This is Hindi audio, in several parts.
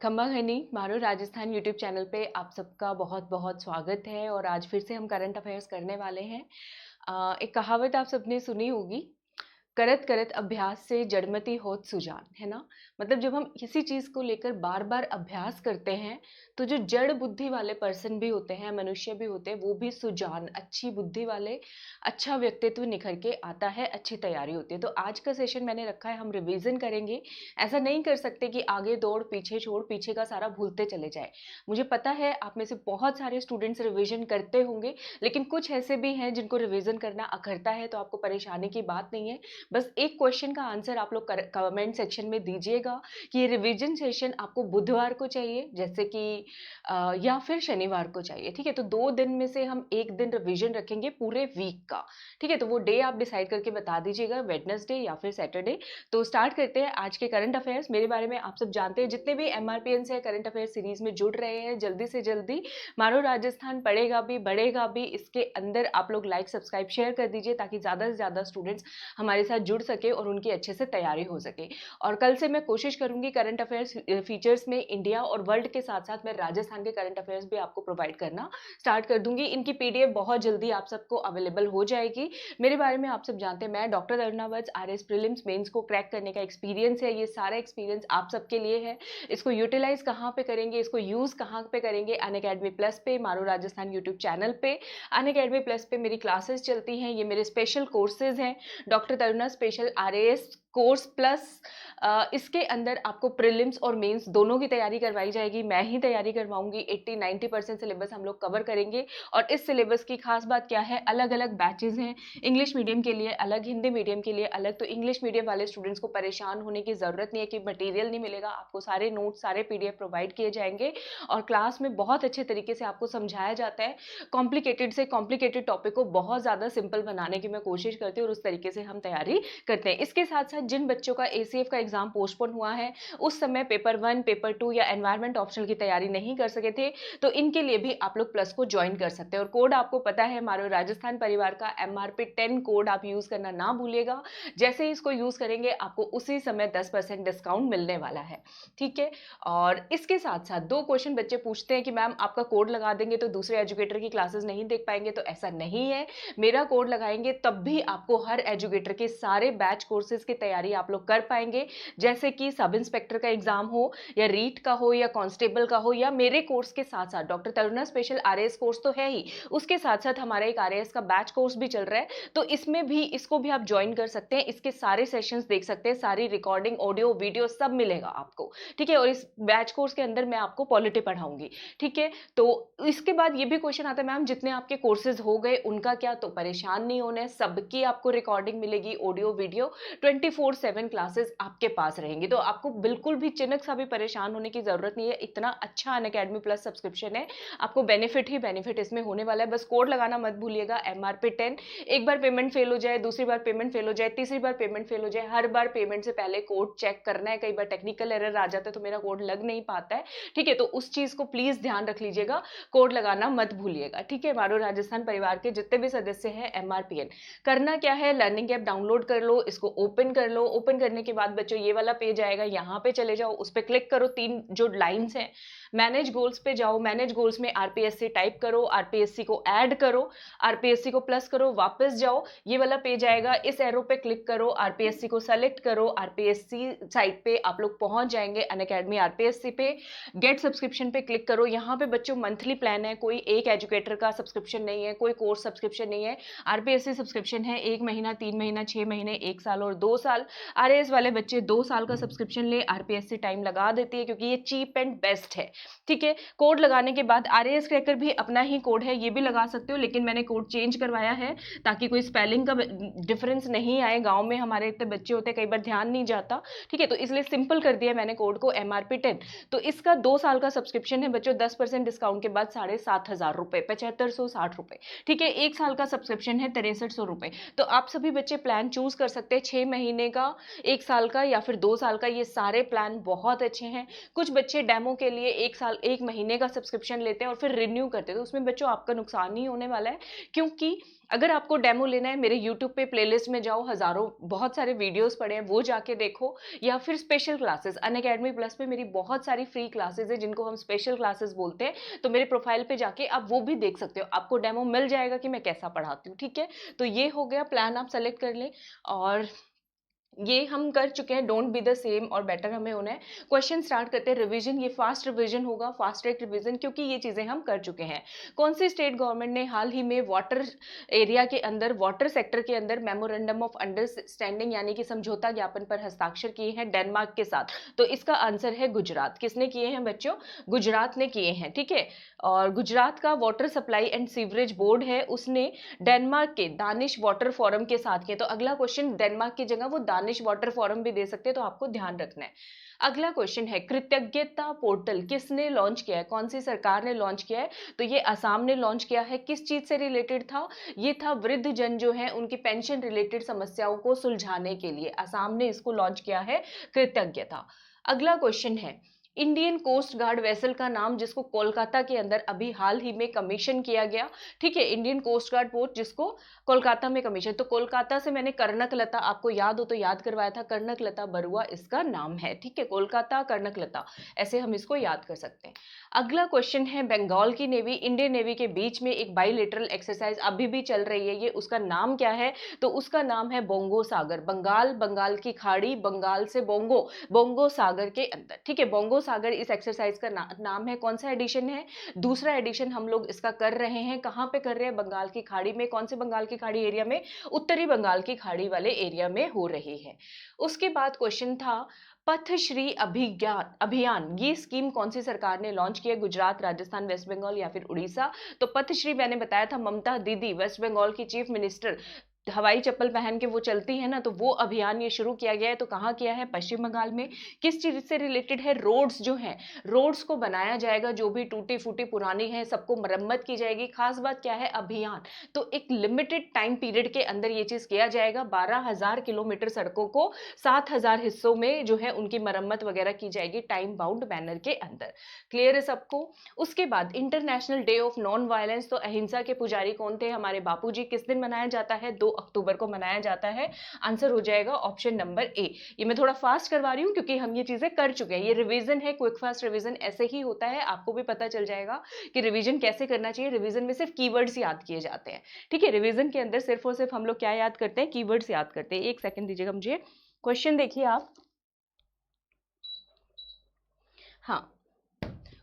खम्मा घनी मारो राजस्थान यूट्यूब चैनल पे आप सबका बहुत बहुत स्वागत है। और आज फिर से हम करंट अफेयर्स करने वाले हैं। एक कहावत आप सबने सुनी होगी, करत करत अभ्यास से जड़मति होत सुजान, है ना। मतलब जब हम किसी चीज को लेकर बार बार अभ्यास करते हैं तो जो जड़ बुद्धि वाले पर्सन भी होते हैं, मनुष्य भी होते हैं, वो भी सुजान, अच्छी बुद्धि वाले, अच्छा व्यक्तित्व निखर के आता है, अच्छी तैयारी होती है। तो आज का सेशन मैंने रखा है, हम रिवीजन करेंगे। ऐसा नहीं कर सकते कि आगे दौड़ पीछे छोड़, पीछे का सारा भूलते चले जाए। मुझे पता है आप में से बहुत सारे स्टूडेंट्स रिवीजन करते होंगे, लेकिन कुछ ऐसे भी हैं जिनको रिवीजन करना अखरता है, तो आपको परेशानी की बात नहीं है। बस एक क्वेश्चन का आंसर आप लोग कमेंट सेक्शन में दीजिएगा कि ये रिवीजन सेशन आपको बुधवार को चाहिए, जैसे कि या फिर शनिवार को चाहिए। ठीक है, तो 2 दिन में से हम एक दिन रिवीजन रखेंगे पूरे वीक का। ठीक है, तो वो डे आप डिसाइड करके बता दीजिएगा, वेडनेसडे या फिर सैटरडे। तो स्टार्ट करते हैं आज के करंट अफेयर्स। मेरे बारे में आप सब जानते हैं, जितने भी एमआरपीएन से करंट अफेयर सीरीज में जुड़ रहे हैं, जल्दी से जल्दी मारो राजस्थान पढ़ेगा भी बढ़ेगा भी, इसके अंदर आप लोग लाइक सब्सक्राइब शेयर कर दीजिए, ताकि ज़्यादा से ज़्यादा स्टूडेंट्स हमारे साथ जुड़ सके और उनकी अच्छे से तैयारी हो सके। और कल से मैं कोशिश करूंगी करंट अफेयर्स फीचर्स में इंडिया और वर्ल्ड के साथ साथ मैं राजस्थान के करंट अफेयर्स भी आपको प्रोवाइड करना स्टार्ट कर दूंगी। इनकी पीडीएफ बहुत जल्दी आप सबको अवेलेबल हो जाएगी। मेरे बारे में आप सब जानते हैं, मैं डॉक्टर अरुणा वत्स, आरएस प्रीलिम्स मेंस को क्रैक करने का एक्सपीरियंस है। ये सारा एक्सपीरियंस आप सबके लिए है। इसको यूटिलाइज कहाँ पे करेंगे, इसको यूज कहाँ पे करेंगे? अनअकैडमी प्लस पे, मारो राजस्थान यूट्यूब चैनल पे। अनअकैडमी प्लस पे मेरी क्लासेस चलती हैं, ये मेरे स्पेशल कोर्सेज हैं। Doctor Taruna special RAS course plus, इसके अंदर आपको प्रीलिम्स और मेंस दोनों की तैयारी करवाई जाएगी। मैं ही तैयारी करवाऊंगी। 80-90% सिलेबस हम लोग कवर करेंगे। और इस सिलेबस की खास बात क्या है, अलग अलग बैचेज हैं। इंग्लिश मीडियम के लिए अलग, हिंदी मीडियम के लिए अलग। तो इंग्लिश मीडियम वाले स्टूडेंट्स को परेशान होने की जरूरत नहीं है कि मटेरियल नहीं मिलेगा। आपको सारे नोट्स, सारे पीडीएफ प्रोवाइड किए जाएंगे और क्लास में बहुत अच्छे तरीके से आपको समझाया जाता है। कॉम्प्लिकेटेड से कॉम्प्लिकेटेड टॉपिक को बहुत ज्यादा सिंपल बनाने की मैं कोशिश करती हूँ और उस तरीके से हम तैयारी करते हैं। इसके साथ साथ जिन बच्चों का एसीएफ का एग्जाम पोस्टपोन हुआ है, उस समय पेपर 1, पेपर 2 या एनवायरमेंट ऑप्शनल की तैयारी नहीं कर सके थे, तो इनके लिए भी आप लोग प्लस को ज्वाइन कर सकते हैं। और कोड आपको पता है, हमारे राजस्थान परिवार का MRP10 कोड आप यूज करना ना भूलिएगा। जैसे ही इसको यूज करेंगे आपको उसी समय 10% डिस्काउंट मिलने वाला है। ठीक है, और इसके साथ साथ 2 क्वेश्चन बच्चे पूछते हैं कि मैम आपका कोड लगा देंगे तो दूसरे एजुकेटर की क्लासेस नहीं देख पाएंगे। तो ऐसा नहीं है, मेरा कोड लगाएंगे तब भी आपको हर एजुकेटर के सारे बैच कोर्सेज की तैयारी आप लोग कर पाएंगे। जैसे कि सब इंस्पेक्टर का एग्जाम हो, या रीट का हो, या कांस्टेबल का हो, या मेरे कोर्स के साथ साथ doctor Taruna special RAS course तो है ही, उसके साथ साथ हमारा एक आरएएस का बैच कोर्स भी चल रहा है। तो इसमें भी, इसको भी आप ज्वाइन कर सकते हैं। इसके सारे सेशंस देख सकते हैं, सारी रिकॉर्डिंग, ऑडियो, वीडियो सब मिलेगा आपको। ठीक है, और इस बैच कोर्स के अंदर मैं आपको पॉलिटी पढ़ाऊंगी। ठीक है, तो इसके बाद ये भी क्वेश्चन आता है, मैम जितने आपके कोर्सेज हो गए उनका क्या? तो परेशान नहीं होना है, सबकी आपको रिकॉर्डिंग मिलेगी, ऑडियो वीडियो, 24/7 क्लासेस आपके पास रहेंगी। तो आपको बिल्कुल भी चिनक सा भी परेशान होने की जरूरत नहीं है। इतना अच्छा अनअकैडमी प्लस सब्सक्रिप्शन है, आपको बेनिफिट ही बेनिफिट इसमें होने वाला है। बस कोड लगाना मत भूलिएगा, MRP10। एक बार पेमेंट फेल हो जाए, दूसरी बार पेमेंट फेल हो जाए, तीसरी बार पेमेंट फेल हो जाए, हर बार पेमेंट से पहले कोड चेक करना है। कई बार टेक्निकल एरर आ जाता है तो मेरा कोड लग नहीं पाता है। ठीक है, तो उस चीज को प्लीज ध्यान रख लीजिएगा, कोड लगाना मत भूलिएगा। ठीक है, मारो राजस्थान परिवार के जितने भी सदस्य हैं, MRPN करना क्या है, लर्निंग ऐप डाउनलोड कर लो, इसको ओपन कर लो। ओपन करने के बाद बच्चों ये वाला पेज आएगा, यहाँ पे चले जाओ, उस पर क्लिक करो, 3 जो लाइंस हैं, मैनेज गोल्स पे जाओ। मैनेज गोल्स में आरपीएससी टाइप करो, आरपीएससी को ऐड करो, आरपीएससी को प्लस करो, वापस जाओ, ये वाला पेज आएगा, इस एरो पे क्लिक करो, आरपीएससी को सेलेक्ट करो, आरपीएससी साइट पे आप लोग पहुंच जाएंगे, अनअकैडमी आरपीएससी पे। गेट सब्सक्रिप्शन पे क्लिक करो। यहाँ पे बच्चों मंथली प्लान है, कोई एक एजुकेटर का सब्सक्रिप्शन नहीं है, कोई कोर्स सब्सक्रिप्शन नहीं है, आरपीएससी सब्सक्रिप्शन है। 1 महीना, 3 महीना, 6 महीने, 1 साल और 2 साल। आरएएस वाले बच्चे 2 साल का सब्सक्रिप्शन ले, आरपीएससी टाइम लगा देती है क्योंकि ये चीप एंड बेस्ट है। ठीक है, कोड लगाने के बाद आरएएस क्रैकर भी अपना ही कोड है, ये भी लगा सकते हो, लेकिन मैंने कोड चेंज करवाया है ताकि कोई स्पेलिंग का डिफरेंस नहीं आए। गांव में हमारे इतने बच्चे होते हैं, कई बार ध्यान नहीं जाता। ठीक है, तो इसलिए सिंपल कर दिया मैंने कोड को, MRP10। तो इसका 2 साल का सब्सक्रिप्शन है बच्चों, 10% डिस्काउंट के बाद 7,500 रुपए, 7560 रुपए। ठीक है, 1 साल का सब्सक्रिप्शन है 6300 रुपए। तो आप सभी बच्चे प्लान चूज कर सकते हैं, 6 महीने का, 1 साल का या फिर 2 साल का। ये सारे प्लान बहुत अच्छे हैं। कुछ बच्चे डेमो के लिए 1 1 साल 1 महीने का सब्सक्रिप्शन लेते हैं और फिर रिन्यू करते हैं, तो उसमें बच्चों आपका नुकसान नहीं होने वाला है। क्योंकि अगर आपको डेमो लेना है, मेरे यूट्यूब पे प्लेलिस्ट में जाओ, हज़ारों बहुत सारे वीडियोस पड़े हैं, वो जाके देखो। या फिर स्पेशल क्लासेस अनअकैडमी प्लस पे मेरी बहुत सारी फ्री क्लासेस है जिनको हम स्पेशल क्लासेस बोलते हैं, तो मेरे प्रोफाइल पे जाके आप वो भी देख सकते हो, आपको डेमो मिल जाएगा कि मैं कैसा पढ़ाती हूँ। ठीक है, तो ये हो गया, प्लान आप सेलेक्ट कर लें। और ये हम कर चुके हैं, डोंट बी द सेम और बेटर हमें होना है। क्वेश्चन स्टार्ट करते हैं। रिवीजन, ये फास्ट रिवीजन होगा, फास्ट ट्रैक रिवीजन, क्योंकि ये चीजें हम कर चुके हैं। कौन सी स्टेट गवर्नमेंट ने हाल ही में वाटर एरिया के अंदर, वाटर सेक्टर के अंदर मेमोरेंडम ऑफ अंडरस्टैंडिंग यानी कि समझौता ज्ञापन पर हस्ताक्षर किए हैं डेनमार्क के साथ? तो इसका आंसर है गुजरात। किसने किए हैं बच्चों? गुजरात ने किए हैं। ठीक है, और गुजरात का water supply and sewerage board है, उसने डेनमार्क के दानिश वाटर फोरम के साथ किए। तो अगला क्वेश्चन डेनमार्क की जगह वो दानिश वाटर फोरम भी दे सकते हैं, तो आपको ध्यान रखना है। अगला क्वेश्चन है, कृतज्ञता पोर्टल किसने लॉन्च किया है? कौन सी सरकार ने लॉन्च किया है? तो ये असम ने लॉन्च किया है। किस चीज से रिलेटेड था? ये था वृद्ध जन जो है उनकी पेंशन रिलेटेड समस्याओं को सुलझाने के लिए असम ने इसको लॉन्च किया है, कृतज्ञता। अगला क्वेश्चन है, इंडियन कोस्ट गार्ड वेसल का नाम जिसको कोलकाता के अंदर अभी हाल ही में कमीशन किया गया। ठीक है, इंडियन कोस्ट गार्ड पोस्ट जिसको कोलकाता में कमीशन, तो कोलकाता से मैंने कर्णकलता, आपको याद हो तो याद करवाया था, कर्णकलता बरुआ इसका नाम है। ठीक है, कोलकाता कर्णकलता, ऐसे हम इसको याद कर सकते हैं। अगला क्वेश्चन है, बंगाल की नेवी इंडियन नेवी के बीच में एक बाइलेटरल एक्सरसाइज अभी भी चल रही है, ये उसका नाम क्या है? तो उसका नाम है बोंगो सागर। बंगाल, बंगाल की खाड़ी, बंगाल से बोंगो, बोंगो सागर के अंदर। ठीक है, बोंगो सागर इस एक्सरसाइज का नाम है। कौन सा एडिशन है? दूसरा एडिशन हम लोग इसका कर रहे हैं। कहां पे कर रहे हैं? बंगाल की खाड़ी में। कौन से बंगाल की खाड़ी एरिया में? उत्तरी बंगाल की खाड़ी वाले एरिया में हो रही है। उसके बाद क्वेश्चन था, पथश्री अभियान, ये स्कीम कौन सी सरकार ने लॉन्च किया? गुजरात, राजस्थान, वेस्ट बंगाल या फिर उड़ीसा? तो पथश्री मैंने बताया था, ममता दीदी वेस्ट बंगाल की चीफ मिनिस्टर, हवाई चप्पल पहन के वो चलती है ना, तो वो अभियान ये शुरू किया गया है। तो कहाँ किया है? पश्चिम बंगाल में। किस चीज से रिलेटेड है? रोड्स जो हैं, रोड्स को बनाया जाएगा, जो भी टूटी फूटी पुरानी है सबको मरम्मत की जाएगी। खास बात क्या है? अभियान, तो एक लिमिटेड टाइम पीरियड के अंदर ये चीज किया जाएगा। 12,000 किलोमीटर सड़कों को 7,000 हिस्सों में जो है उनकी मरम्मत वगैरह की जाएगी, टाइम बाउंड बैनर के अंदर। क्लियर है सबको? उसके बाद international day of non violence, तो अहिंसा के पुजारी कौन थे? हमारे बापू जी। किस दिन मनाया जाता है? 2 अक्टूबर को मनाया जाता है। आंसर हो जाएगा ऑप्शन नंबर ए। ये मैं थोड़ा फास्ट करवा रही हूँ क्योंकि हम ये चीजें कर चुके हैं। ये रिवीजन है, क्विक फास्ट रिवीजन ऐसे ही होता है, आपको भी पता चल जाएगा कि रिवीजन कैसे करना चाहिए। रिवीजन में सिर्फ कीवर्ड्स याद किए जाते हैं। ठीक है, रिवीजन के अंदर सिर्फ और सिर्फ हम लोग क्या याद करते हैं? कीवर्ड्स याद करते हैं। एक सेकंड दीजिएगा मुझे। क्वेश्चन देखिए आप। हाँ,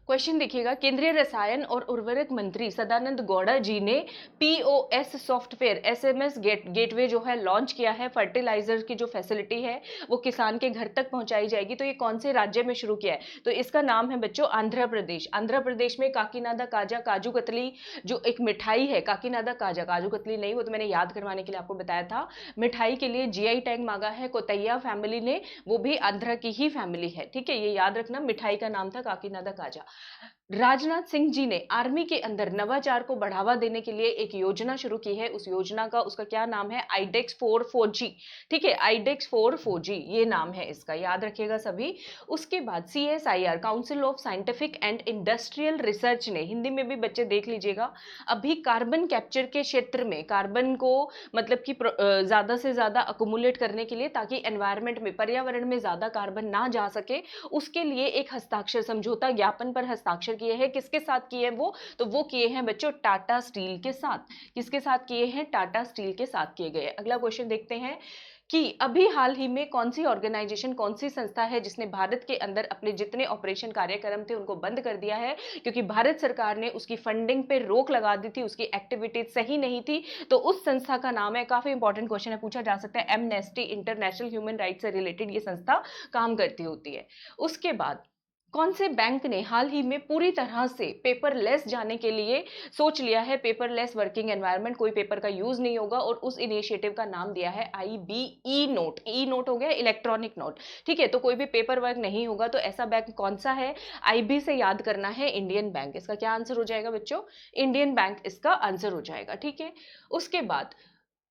क्वेश्चन देखिएगा, केंद्रीय रसायन और उर्वरक मंत्री सदानंद गौड़ा जी ने पीओएस सॉफ्टवेयर एसएमएस गेटवे जो है लॉन्च किया है। फर्टिलाइजर की जो फैसिलिटी है वो किसान के घर तक पहुंचाई जाएगी। तो ये कौन से राज्य में शुरू किया है? तो इसका नाम है बच्चों आंध्र प्रदेश। आंध्र प्रदेश में काकीनाडा काजा, काजू कतली जो एक मिठाई है, काकीनाडा काजा, काजू कतली नहीं, वो तो मैंने याद करवाने के लिए आपको बताया था। मिठाई के लिए जीआई टैग मांगा है कोतैया फैमिली ने, वो भी आंध्र की ही फैमिली है। ठीक है, ये याद रखना, मिठाई का नाम था काकीनाडा काजा। राजनाथ सिंह जी ने आर्मी के अंदर नवाचार को बढ़ावा देने के लिए एक योजना शुरू की है। उस योजना का, उसका क्या नाम है? आईडेक्स 4 ठीक है, आईडेक्स 4 ये नाम है इसका, याद रखिएगा सभी। उसके बाद CSIR, council of scientific and industrial research ने, हिंदी में भी बच्चे देख लीजिएगा, अभी कार्बन कैप्चर के क्षेत्र में कार्बन को मतलब कि ज्यादा से ज्यादा अकुमुलेट करने के लिए, ताकि एनवायरमेंट में, पर्यावरण में ज्यादा कार्बन ना जा सके, उसके लिए एक हस्ताक्षर, समझौता ज्ञापन पर हस्ताक्षर किए हैं। किसके साथ किए हैं वो? तो वो किए हैं बच्चों टाटा स्टील के साथ। किसके साथ किए हैं? टाटा स्टील के साथ किए गए। अगला क्वेश्चन देखते हैं कि अभी हाल ही में कौन सी ऑर्गेनाइजेशन, कौन सी संस्था है जिसने भारत के अंदर अपने जितने ऑपरेशन कार्यक्रम थे उनको बंद कर दिया है, क्योंकि भारत सरकार ने उसकी फंडिंग पे रोक लगा दी थी, उसकी एक्टिविटीज सही नहीं थी। तो उस संस्था का नाम है, काफी इंपॉर्टेंट क्वेश्चन है, पूछा जा सकता है, एमनेस्टी इंटरनेशनल, ह्यूमन राइट्स से रिलेटेड ये संस्था काम करती होती है। उसके बाद कौन से बैंक ने हाल ही में पूरी तरह से पेपरलेस जाने के लिए सोच लिया है? पेपरलेस वर्किंग एनवायरनमेंट, कोई पेपर का यूज नहीं होगा, और उस इनिशिएटिव का नाम दिया है आईबीई नोट। ई नोट हो गया इलेक्ट्रॉनिक नोट। ठीक है, तो कोई भी पेपर वर्क नहीं होगा। तो ऐसा बैंक कौन सा है? आईबी से याद करना है, इंडियन बैंक। इसका क्या आंसर हो जाएगा बच्चों? इंडियन बैंक इसका आंसर हो जाएगा। ठीक है, उसके बाद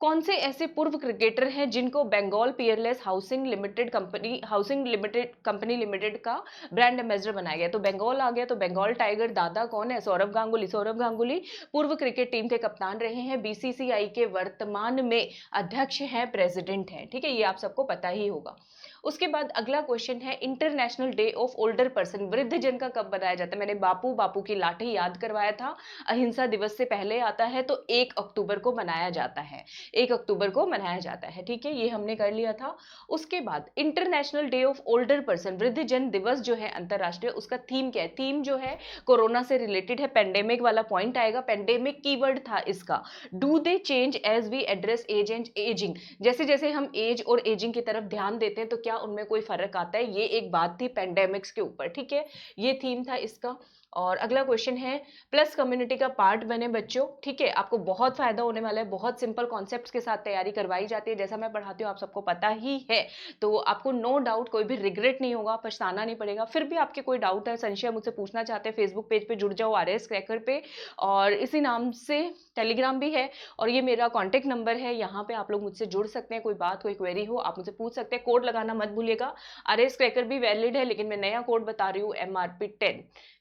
कौन से ऐसे पूर्व क्रिकेटर हैं जिनको Bengal Peerless housing limited company limited का ब्रांड एम्बेसडर बनाया गया? तो बंगाल आ गया, तो बंगाल टाइगर दादा कौन है? सौरव गांगुली। सौरव गांगुली पूर्व क्रिकेट टीम के कप्तान रहे हैं, बीसीसीआई के वर्तमान में अध्यक्ष हैं, प्रेसिडेंट हैं, ठीक है, ये आप सबको पता ही होगा। उसके बाद अगला क्वेश्चन है, international day of older person, वृद्ध जन का कब बनाया जाता है? मैंने बापू बापू की लाठी याद करवाया था, अहिंसा दिवस से पहले आता है, तो 1 अक्टूबर को मनाया जाता है, 1 अक्टूबर को मनाया जाता है, ठीक है, ये हमने कर लिया था। उसके बाद international day of older person, वृद्ध जन दिवस जो है अंतरराष्ट्रीय, उसका थीम क्या है? थीम जो है कोरोना से रिलेटेड है, पेंडेमिक वाला पॉइंट आएगा, पेंडेमिक कीवर्ड था इसका। Do they change as we address age and ageing, जैसे जैसे हम एज और एजिंग की तरफ ध्यान देते हैं तो क्या उनमें कोई फर्क आता है? ये एक बात थी पेंडेमिक्स के ऊपर, ठीक है, ये थीम था इसका। और अगला क्वेश्चन है, प्लस कम्युनिटी का पार्ट बने बच्चों, ठीक है, आपको बहुत फायदा होने वाला है, बहुत सिंपल कॉन्सेप्ट्स के साथ तैयारी करवाई जाती है, जैसा मैं पढ़ाती हूँ आप सबको पता ही है, तो आपको नो डाउट कोई भी रिग्रेट नहीं होगा, पछताना नहीं पड़ेगा। फिर भी आपके कोई डाउट है, संशय मुझसे पूछना चाहते हैं, फेसबुक पेज पे जुड़ जाओ आरएस क्रैकर पे, और इसी नाम से टेलीग्राम भी है, और ये मेरा कॉन्टेक्ट नंबर है, यहाँ पे आप लोग मुझसे जुड़ सकते हैं, कोई बात कोई क्वेरी हो आप मुझसे पूछ सकते हैं। कोड लगाना मत भूलिएगा, आरएस क्रैकर भी वैलिड है, लेकिन मैं नया कोड बता रही हूँ,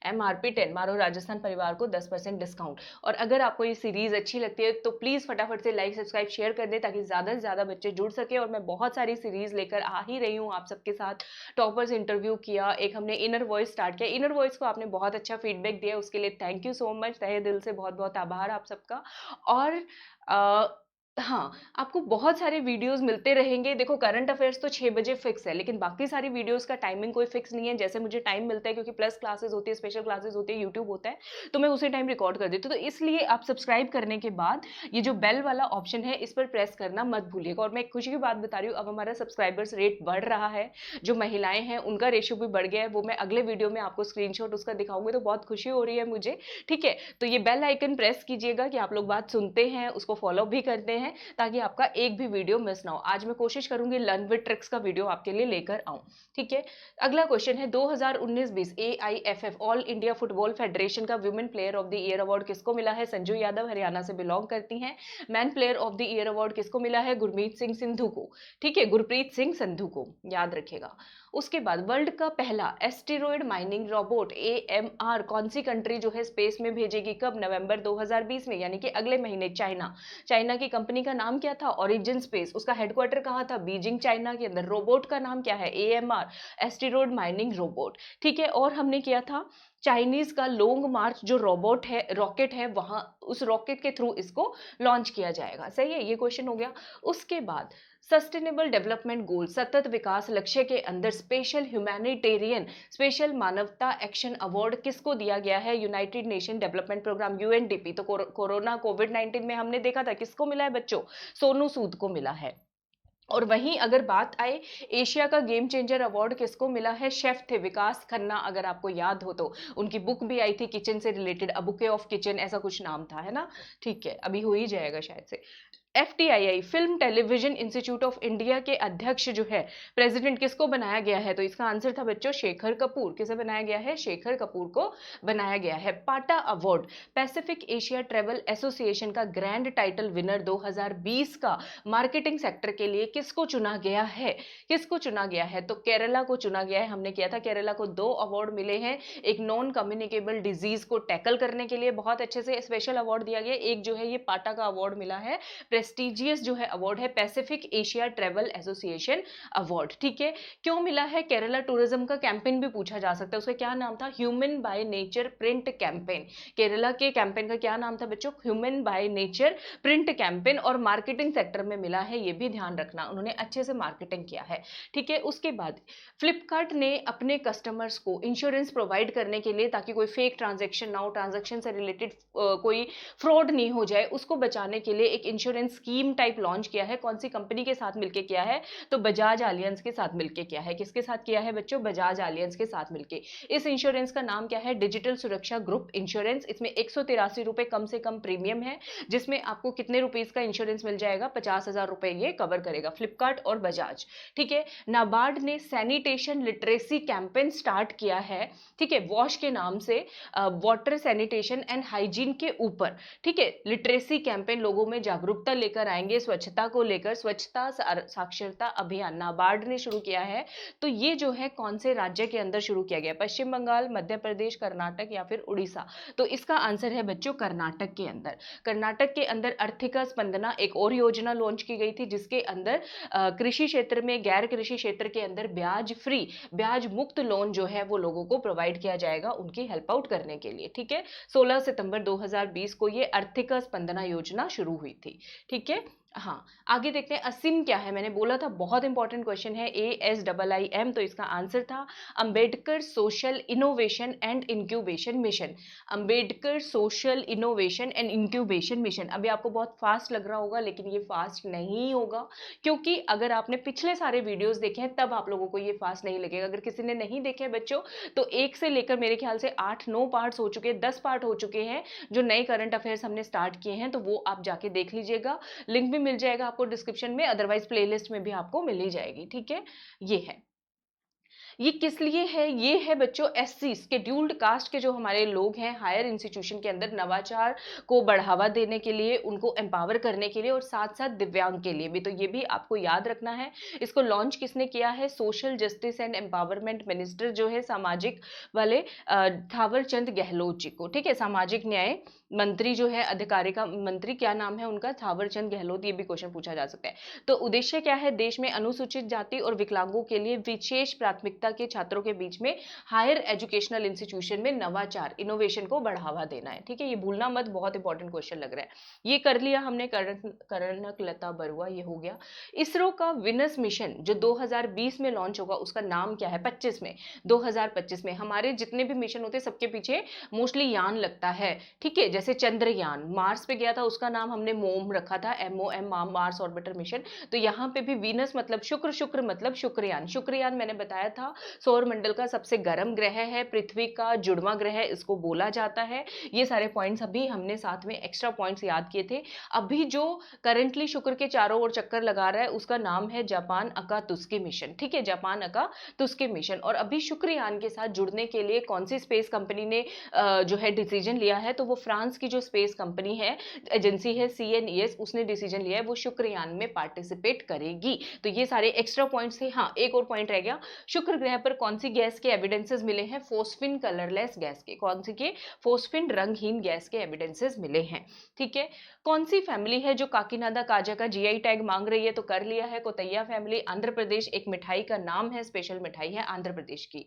MRP10 मारो राजस्थान परिवार को 10% डिस्काउंट। और अगर आपको ये सीरीज अच्छी लगती है तो प्लीज फटाफट से लाइक सब्सक्राइब शेयर कर दें, ताकि ज्यादा से ज्यादा बच्चे जुड़ सके। और मैं बहुत सारी सीरीज लेकर आ ही रही हूँ आप सबके साथ। टॉपर्स इंटरव्यू किया, एक हमने इनर वॉइस स्टार्ट किया, इनर वॉइस को आपने बहुत अच्छा फीडबैक दिया, उसके लिए थैंक यू सो मच, तहे दिल से बहुत बहुत आभार आप सबका। और हाँ, आपको बहुत सारे वीडियोस मिलते रहेंगे। देखो करंट अफेयर्स तो 6 बजे फिक्स है, लेकिन बाकी सारी वीडियोस का टाइमिंग कोई फिक्स नहीं है, जैसे मुझे टाइम मिलता है, क्योंकि प्लस क्लासेस होती है, स्पेशल क्लासेस होती है, यूट्यूब होता है, तो मैं उसी टाइम रिकॉर्ड कर देती हूँ। तो इसलिए आप सब्सक्राइब करने के बाद ये जो बेल वाला ऑप्शन है इस पर प्रेस करना मत भूलिएगा। और मैं एक खुशी की बात बता रही हूँ, अब हमारा सब्सक्राइबर्स रेट बढ़ रहा है, जो महिलाएं हैं उनका रेशियो भी बढ़ गया है, वो मैं अगले वीडियो में आपको स्क्रीनशॉट उसका दिखाऊंगी, तो बहुत खुशी हो रही है मुझे, ठीक है। तो ये बेल आइकन प्रेस कीजिएगा कि आप लोग बात सुनते हैं, उसको फॉलो भी करते हैं, ताकि आपका एक भी वीडियो मिस ना हो। आज मैं कोशिश करूंगी लर्न विद ट्रिक्स का वीडियो आपके लिए लेकर आऊं, ठीक है। अगला क्वेश्चन है, 2019-20 AIFF all India football federation का women player of the year award किसको मिला है? संजू यादव, हरियाणा से बिलोंग करती हैं। Man player of the year award किसको मिला है? गुरमीत सिंह सिंधु को, ठीक है, गुरप्रीत सिंह संधू को, याद रखेगा। उसके बाद वर्ल्ड का पहला एस्टेरॉयड माइनिंग रोबोट AMR कौन सी कंट्री जो है स्पेस में भेजेगी? कब? नवंबर 2020 में, यानी कि अगले महीने। चाइना की कंपनी का नाम क्या था? Origin space. उसका हेडक्वार्टर कहाँ था? बीजिंग, चाइना के अंदर। रोबोट का नाम क्या है? AMR, एस्टेरॉयड माइनिंग रोबोट, ठीक है। और हमने किया था चाइनीज का लॉन्ग मार्च जो रोबोट है, रॉकेट है, वहां उस रॉकेट के थ्रू इसको लॉन्च किया जाएगा, सही है, ये क्वेश्चन हो गया। उसके बाद सस्टेनेबल डेवलपमेंट गोल, सतत विकास लक्ष्य के अंदर स्पेशल ह्यूमैनिटेरियन, स्पेशल मानवता एक्शन अवार्ड किसको दिया गया है? United Nation development programme UNDP। तो कोरोना कोविड-19 में हमने देखा था किसको मिला है बच्चों? सोनू सूद को मिला है। और वहीं अगर बात आए एशिया का गेम चेंजर अवार्ड किसको मिला है? शेफ थे विकास खन्ना, अगर आपको याद हो तो। उनकी बुक भी आई थी किचन से related, a bouquet of kitchen, ऐसा कुछ नाम था, है ना, ठीक है, अभी हो ही जाएगा शायद से। FTII film television institute of India के अध्यक्ष जो है, प्रेसिडेंट, किसको बनाया गया है? तो इसका आंसर था बच्चों शेखर कपूर। किसे बनाया गया है? शेखर कपूर को बनाया गया है। पाटा award Pacific Asia travel association का ग्रैंड टाइटल विनर 2020 का मार्केटिंग सेक्टर के लिए किसको चुना गया है? किसको चुना गया है? तो केरला को चुना गया है। हमने किया था, केरला को 2 अवार्ड मिले हैं, एक नॉन कम्युनिकेबल डिजीज को टैकल करने के लिए बहुत अच्छे से स्पेशल अवार्ड दिया गया, एक जो है ये पाटा का अवार्ड मिला है, प्रेस्टिजियस जो है अवार्ड है Pacific Asia travel association award, ठीक है। क्यों मिला है? केरला टूरिज्म का कैंपेन भी पूछा जा सकता है, उसका क्या नाम था? Human by nature print campaign. Kerala के कैंपेन का क्या नाम था बच्चों? Human by nature print campaign. और मार्केटिंग सेक्टर में मिला है, ये भी ध्यान रखना, उन्होंने अच्छे से मार्केटिंग किया है, ठीक है। उसके बाद फ्लिपकार्ट ने अपने कस्टमर्स को इंश्योरेंस प्रोवाइड करने के लिए, ताकि कोई फेक ट्रांजेक्शन ना हो, ट्रांजेक्शन से रिलेटेड कोई फ्रॉड नहीं हो जाए, उसको बचाने के लिए एक इंश्योरेंस स्कीम टाइप लॉन्च किया है। कौन सी कंपनी के साथ मिलके किया है? तो बजाज आलियंस के साथ मिलके किया है। किसके साथ किया है बच्चों? बजाज आलियंस के साथ मिलके। इस इंश्योरेंस का नाम क्या है? डिजिटल सुरक्षा ग्रुप इंश्योरेंस। इसमें 183 रुपए कम से कम प्रीमियम है, जिसमें आपको कितने रुपीस का इंश्योरेंस मिल जाएगा? 50,000 रुपए ये कवर करेगा, फ्लिपकार्ट और बजाज, ठीक है। नाबार्ड ने सैनिटेशन लिटरेसी कैंपेन स्टार्ट किया है, ठीक है, वॉश के नाम से, वाटर सैनिटेशन एंड हाइजीन के ऊपर, ठीक है, लिटरेसी कैंपेन, लोगों में जागरूकता लेकर आएंगे स्वच्छता को लेकर, स्वच्छता साक्षरता अभियान नाबार्ड ने शुरू किया है। तो ये जो है कौन से राज्य के अंदर शुरू किया गया? पश्चिम बंगाल, मध्य प्रदेश, कर्नाटक या फिर उड़ीसा? तो इसका आंसर है बच्चों कर्नाटक के अंदर। कर्नाटक के अंदर अर्थिका स्पंदना एक और योजना लॉन्च की गई थी, जिसके अंदर कृषि क्षेत्र में, गैर कृषि क्षेत्र के अंदर ब्याज फ्री, ब्याज मुक्त लोन जो है वो लोगों को प्रोवाइड किया जाएगा उनकी हेल्प आउट करने के लिए। ठीक है, 16 सितंबर 2020 को ये अर्थिका स्पंदना योजना शुरू हुई थी। ठीक है, हाँ, आगे देखते हैं असिम क्या है। मैंने बोला था बहुत इंपॉर्टेंट क्वेश्चन है, ASIIM, तो इसका आंसर था Ambedkar social innovation and incubation mission. Ambedkar social innovation and incubation mission. अभी आपको बहुत फास्ट लग रहा होगा, लेकिन ये फास्ट नहीं होगा, क्योंकि अगर आपने पिछले सारे वीडियोस देखे हैं तब आप लोगों को ये फास्ट नहीं लगेगा। अगर किसी ने नहीं देखे हैं बच्चों, तो 1 से लेकर मेरे ख्याल से 8-9 पार्ट्स हो चुके हैं, 10 पार्ट हो चुके हैं जो नए करंट अफेयर्स हमने स्टार्ट किए हैं, तो वो आप जाके देख लीजिएगा। लिंक भी मिल जाएगा आपको डिस्क्रिप्शन में, अदरवाइज प्लेलिस्ट में भी आपको मिल ही जाएगी। ठीक है, ये है। ये किस लिए है? ये है बच्चों SC शेड्यूल्ड कास्ट के जो हमारे लोग हैं हायर इंस्टीट्यूशन के अंदर, नवाचार को बढ़ावा देने के लिए, उनको एम्पावर करने के लिए, और साथ साथ दिव्यांग के लिए भी। तो ये भी आपको याद रखना है। इसको लॉन्च किसने किया है? Social justice and empowerment minister जो है सामाजिक वाले थावर चंद गहलोत जी को। ठीक है, सामाजिक न्याय मंत्री जो है, अधिकारी का मंत्री क्या नाम है उनका? थावर चंद गहलोत। ये भी क्वेश्चन पूछा जा सकता है। तो उद्देश्य क्या है? देश में अनुसूचित जाति और विकलांगों के लिए विशेष प्राथमिकता के छात्रों के बीच में हायर एजुकेशनल इंस्टीट्यूशन में नवाचार, इनोवेशन को बढ़ावा देना है। ठीक है, ये भूलना मत, बहुत इंपॉर्टेंट क्वेश्चन लग रहा है। ये कर लिया हमने, कनक लता बरुआ, ये हो गया। इसरो का विनस मिशन जो 2020 में लॉन्च होगा, उसका नाम क्या है? 25 में, 2025 में। हमारे जितने भी मिशन होते हैं सबके पीछे मोस्टली यान लगता है। ठीक है, जैसे चंद्रयान मार्स पे गया था, उसका नाम हमने मोम रखा था, MOM, मार्स ऑर्बिटर मिशन। तो यहाँ पे भी वीनस मतलब शुक्र, शुक्र मतलब शुक्रयान। शुक्रयान मैंने बताया था सौर मंडल का सबसे गर्म ग्रह है, पृथ्वी का जुड़वा ग्रह इसको बोला जाता है। ये सारे पॉइंट्स अभी हमने साथ में एक्स्ट्रा पॉइंट्स याद किए थे। अभी जो करंटली शुक्र के चारों ओर चक्कर लगा रहा है उसका नाम है जापान अकातुस्की मिशन। ठीक है, जापान अकातुस्की मिशन। और अभी शुक्रयान के साथ जुड़ने के लिए कौन सी स्पेस कंपनी ने जो है डिसीजन लिया है? तो वो फ्रांस की जो स्पेस कंपनी है, एजेंसी है, CNES, उसने डिसीजन लिया है वो शुक्रयान में पार्टिसिपेट करेगी। तो ये सारे एक्स्ट्रा पॉइंट्स थे। हाँ, एक और पॉइंट रह गया, शुक्र ग्रह पर कौन सी गैस के एविडेंसेस मिले हैं? फोस्फिन कलरलेस गैस के। कौन सी के? फोस्फिन रंगहीन गैस के एविडेंसेस मिले हैं। ठीक है, कौन सी फैमिली है जो काकीनाडा काजा का GI टैग मांग रही है? तो कर लिया है, कोतैया फैमिली। आंध्र प्रदेश, एक मिठाई का नाम है, स्पेशल मिठाई है आंध्र प्रदेश की।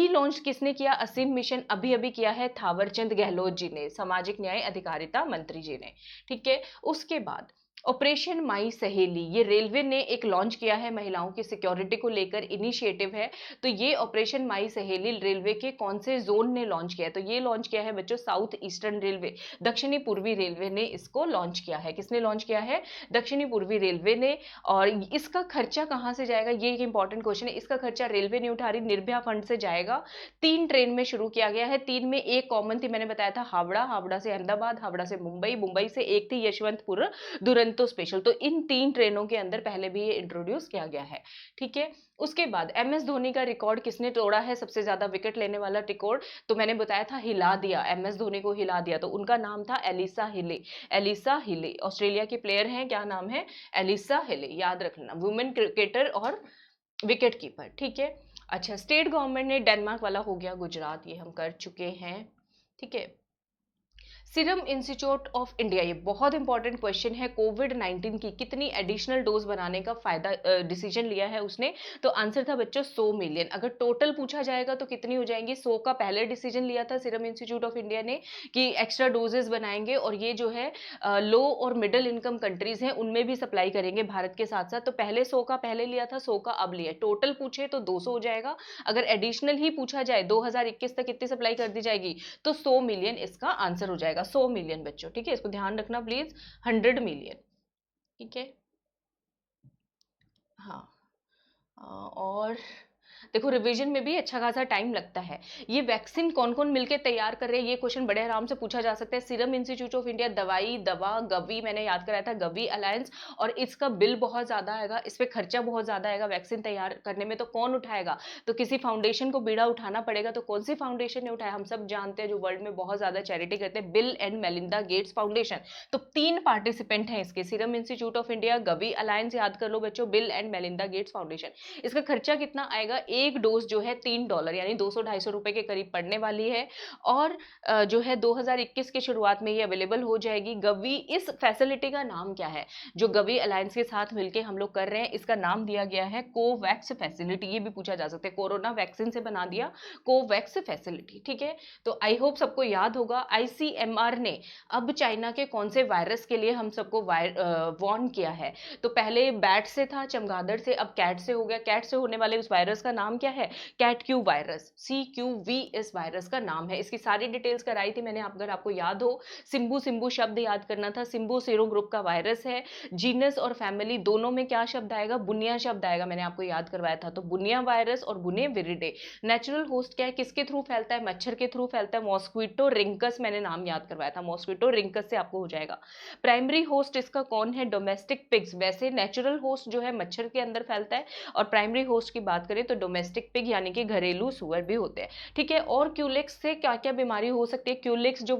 लॉन्च किसने किया? असीम मिशन अभी अभी किया है थावरचंद गहलोत जी ने, सामाजिक न्याय अधिकारिता मंत्री जी ने। ठीक है, उसके बाद ऑपरेशन माई सहेली, ये रेलवे ने एक लॉन्च किया है, महिलाओं की सिक्योरिटी को लेकर इनिशिएटिव है। तो ये ऑपरेशन माई सहेली रेलवे के कौन से जोन ने लॉन्च किया है? तो ये लॉन्च किया है बच्चों साउथ ईस्टर्न रेलवे, दक्षिणी पूर्वी रेलवे ने इसको लॉन्च किया है। किसने लॉन्च किया है? दक्षिणी पूर्वी रेलवे ने। और इसका खर्चा कहां से जाएगा? ये एक इंपॉर्टेंट क्वेश्चन है। इसका खर्चा रेलवे नहीं उठा रही, निर्भया फंड से जाएगा। 3 ट्रेन में शुरू किया गया है, 3 में एक कॉमन थी, मैंने बताया था हावड़ा, हावड़ा से अहमदाबाद, हावड़ा से मुंबई, मुंबई से एक थी यशवंतपुर दुरंतो स्पेशल। तो इन 3 ट्रेनों के अंदर पहले भी ये इंट्रोड्यूस किया गया है। ठीक है, उसके बाद MS धोनी का रिकॉर्ड किसने तोड़ा है? सबसे ज्यादा विकेट लेने वाला रिकॉर्ड, तो मैंने बताया था हिला दिया, MS धोनी को हिला दिया। तो उनका नाम था एलिसा हिले। एलिसा हिले ऑस्ट्रेलिया की प्लेयर हैं, क्या नाम है? एलिसा हिले, याद रखना, वुमेन क्रिकेटर और विकेट कीपर। ठीक है, अच्छा, स्टेट गवर्नमेंट ने, डेनमार्क वाला हो गया, गुजरात ये हम कर चुके हैं। ठीक है, सीरम इंस्टीट्यूट ऑफ इंडिया, ये बहुत इंपॉर्टेंट क्वेश्चन है, कोविड-19 की कितनी एडिशनल डोज बनाने का फायदा डिसीजन लिया है उसने? तो आंसर था बच्चों 100 मिलियन। अगर टोटल पूछा जाएगा तो कितनी हो जाएंगी? 100 का पहले डिसीजन लिया था सीरम इंस्टीट्यूट ऑफ इंडिया ने कि एक्स्ट्रा डोजेस बनाएंगे, और ये जो है लो और मिडिल इनकम कंट्रीज हैं उनमें भी सप्लाई करेंगे भारत के साथ साथ। तो पहले 100 का पहले लिया था, 100 का अब लिया। टोटल पूछे तो 200 हो जाएगा। अगर एडिशनल ही पूछा जाए 2021 तक कितनी सप्लाई कर दी जाएगी? तो 100 मिलियन इसका आंसर हो जाएगा। 100 मिलियन बच्चों। ठीक है, इसको ध्यान रखना प्लीज, 100 मिलियन। ठीक है, हाँ। और देखो रिवीजन में भी अच्छा खासा टाइम लगता है। ये वैक्सीन कौन कौन मिलकर तैयार कर रहे हैं, ये क्वेश्चन बड़े आराम से पूछा जा सकता है। सीरम इंस्टीट्यूट ऑफ इंडिया, दवा गवी, मैंने याद कराया था गवी अलायंस, और इसका बिल बहुत ज्यादा आएगा, इस पर खर्चा बहुत ज्यादा आएगा वैक्सीन तैयार करने में। तो कौन उठाएगा? तो किसी फाउंडेशन को बीड़ा उठाना पड़ेगा। तो कौन सी फाउंडेशन ने उठाया? हम सब जानते हैं जो वर्ल्ड में बहुत ज्यादा चैरिटी करते हैं, bill and Melinda Gates foundation. तो 3 पार्टिसिपेंट हैं इसके, serum institute of India, Gavi alliance, याद कर लो बच्चों, bill and Melinda Gates foundation. इसका खर्चा कितना आएगा? एक डोज जो है $3 यानी 200-250 रुपए के करीब पड़ने वाली है, और जो है 2021 की शुरुआत में ये अवेलेबल हो जाएगी। गवी, इस फैसिलिटी का नाम क्या है जो गवी अलायंस के साथ मिलकर हम लोग कर रहे हैं? इसका नाम दिया गया है कोवैक्स फैसिलिटी। ये भी पूछा जा सकता है, कोरोना वैक्सीन से बना दिया कोवैक्स फैसिलिटी, ठीक है। तो आई होप सबको याद होगा। आईसीएमआर ने अब चाइना के कौन से वायरस के लिए हम सबको वार्न किया है? तो पहले बैट से था, चमगादड़ से, अब कैट से हो गया। कैट से होने वाले उस वायरस का नाम क्या है? कैट क्यू वायरस, CQV इस वायरस का नाम है। इसकी सारी डिटेल्स कराई थी मैंने, अगर आपको याद हो। सिम्बू सिम्बू शब्द याद करना था, सिम्बू सीरो ग्रुप का वायरस है। जीनस और फैमिली दोनों में क्या शब्द आएगा? बुनिया शब्द आएगा, मैंने आपको याद करवाया था। तो बुनिया वायरस और बुने विरिडे। नेचुरल होस्ट क्या है, किसके थ्रू फैलता है? मच्छर के थ्रू फैलता है, मॉस्क्विटो रिंकस, मैंने नाम याद करवाया था, मॉस्क्विटो रिंकस से आपको हो जाएगा। प्राइमरी होस्ट इसका कौन है? Domestic pigs. वैसे नेचुरल होस्ट जो है मच्छर के अंदर फैलता है, और प्राइमरी होस्ट की बात करें तो डोमेस्टिक पिग यानी कि घरेलू सुअर भी होते हैं, ठीक है। और क्यूलेक्स से क्या क्या बीमारी हो सकती है? क्यूलेक्स जो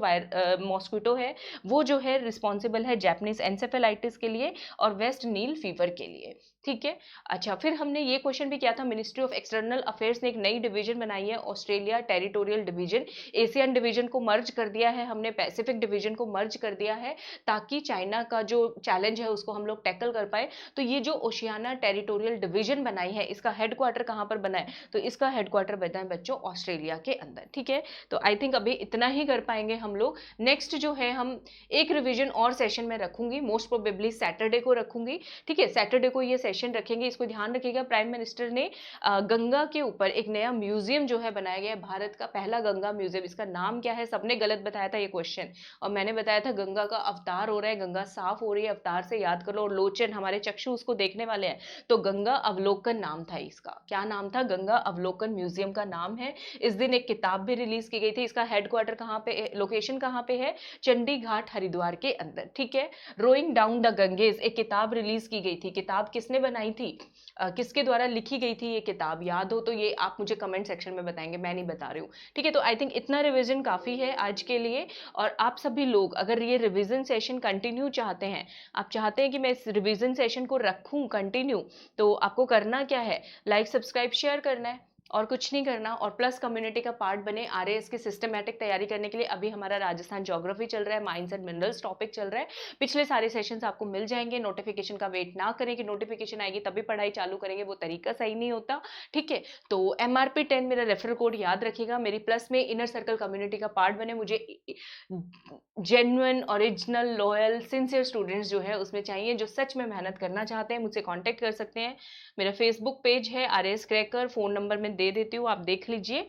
मॉस्क्विटो है वो जो है रिस्पॉन्सिबल है जैपनीज एंसेफेलाइटिस के लिए और वेस्ट नील फीवर के लिए, ठीक है। अच्छा, फिर हमने ये क्वेश्चन भी किया था, मिनिस्ट्री ऑफ एक्सटर्नल अफेयर्स ने एक नई डिवीजन बनाई है, Australia territorial division. Asian division को मर्ज कर दिया है हमने, पैसिफिक डिवीजन को मर्ज कर दिया है, ताकि चाइना का जो चैलेंज है उसको हम लोग टैकल कर पाए। तो ये जो ओशियाना टेरिटोरियल डिवीजन बनाई है, इसका हेडक्वार्टर कहाँ पर बना है? तो इसका हेडक्वार्टर बना है बच्चों ऑस्ट्रेलिया के अंदर, ठीक है। तो आई थिंक अभी इतना ही कर पाएंगे हम लोग। नेक्स्ट जो है हम एक रिवीजन और सेशन में रखूंगी, मोस्ट प्रोबेबली सैटरडे को रखूंगी, ठीक है। सैटरडे को ये सेशन रखेंगे। इसको ध्यान रखिएगा, प्राइम मिनिस्टर ने गंगा के ऊपर एक नया म्यूजियम जो है बनाया गया है, भारत का पहला गंगा म्यूजियम। इसका नाम क्या है? सबने गलत बताया था ये क्वेश्चन, और मैंने बताया था गंगा का अवतार हो रहा है, गंगा साफ हो रही है, अवतार से याद कर लो, और लोचन हमारे चक्षु उसको देखने वाले हैं। तो गंगा अवलोकन नाम था इसका। क्या नाम था? गंगा अवलोकन म्यूजियम का नाम है। इस दिन एक किताब भी रिलीज की गई थी। इसका हेडक्वार्टर कहाँ पे, लोकेशन कहाँ पे है? चंडी घाट हरिद्वार के अंदर, ठीक है। रोइंग डाउन द गंगेज एक किताब रिलीज की गई थी। किताब किसने बनाई थी? किसके द्वारा लिखी गई थी ये किताब? याद हो तो ये आप मुझे कमेंट सेक्शन में बताएंगे, मैं नहीं बता रही हूँ, ठीक है। तो आई थिंक इतना रिवीजन काफी है आज के लिए। और आप सभी लोग अगर ये रिवीजन सेशन कंटिन्यू चाहते हैं, आप चाहते हैं कि मैं इस रिवीजन सेशन को रखूं कंटिन्यू, तो आपको करना क्या है? लाइक सब्सक्राइब शेयर करना है, और कुछ नहीं करना। और प्लस कम्युनिटी का पार्ट बने। आरएएस की सिस्टमैटिक तैयारी करने के लिए अभी हमारा राजस्थान ज्योग्राफी चल रहा है, माइंस एंड मिनरल्स टॉपिक चल रहा है। पिछले सारे सेशंस आपको मिल जाएंगे। नोटिफिकेशन का वेट ना करें कि नोटिफिकेशन आएगी तभी पढ़ाई चालू करेंगे, वो तरीका सही नहीं होता, ठीक है। तो MRP10 मेरा रेफरल कोड याद रखिएगा। मेरी प्लस में इनर सर्कल कम्युनिटी का पार्ट बने। मुझे genuine, original, loyal, sincere students जो है उसमें चाहिए, जो सच में मेहनत करना चाहते हैं। मुझसे कांटेक्ट कर सकते हैं। मेरा फेसबुक पेज है RS क्रैकर, फोन नंबर मैं दे देती हूँ, आप देख लीजिए।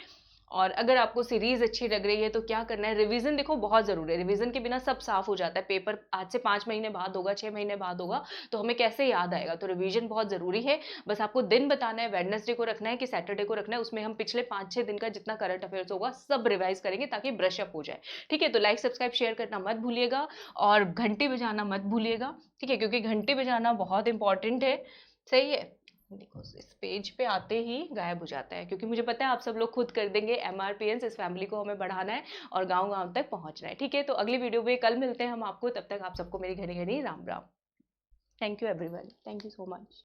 और अगर आपको सीरीज अच्छी लग रही है तो क्या करना है? रिवीजन देखो बहुत जरूरी है, रिवीजन के बिना सब साफ हो जाता है। पेपर आज से 5 महीने बाद होगा, 6 महीने बाद होगा, तो हमें कैसे याद आएगा? तो रिवीजन बहुत जरूरी है। बस आपको दिन बताना है, वेडनेसडे को रखना है कि सैटरडे को रखना है। उसमें हम पिछले 5-6 दिन का जितना करंट अफेयर्स होगा सब रिवाइज करेंगे, ताकि ब्रशअप हो जाए, ठीक है। तो लाइक सब्सक्राइब शेयर करना मत भूलिएगा, और घंटी बजाना मत भूलिएगा, ठीक है, क्योंकि घंटी बजाना बहुत इंपॉर्टेंट है, सही है। देखो इस पेज पे आते ही गायब हो जाता है, क्योंकि मुझे पता है आप सब लोग खुद कर देंगे। MRPNs, इस फैमिली को हमें बढ़ाना है और गांव गांव तक पहुंचना है, ठीक है। तो अगली वीडियो में कल मिलते हैं हम आपको, तब तक आप सबको मेरी घनी घनी Ram Ram. Thank you everyone, thank you so much.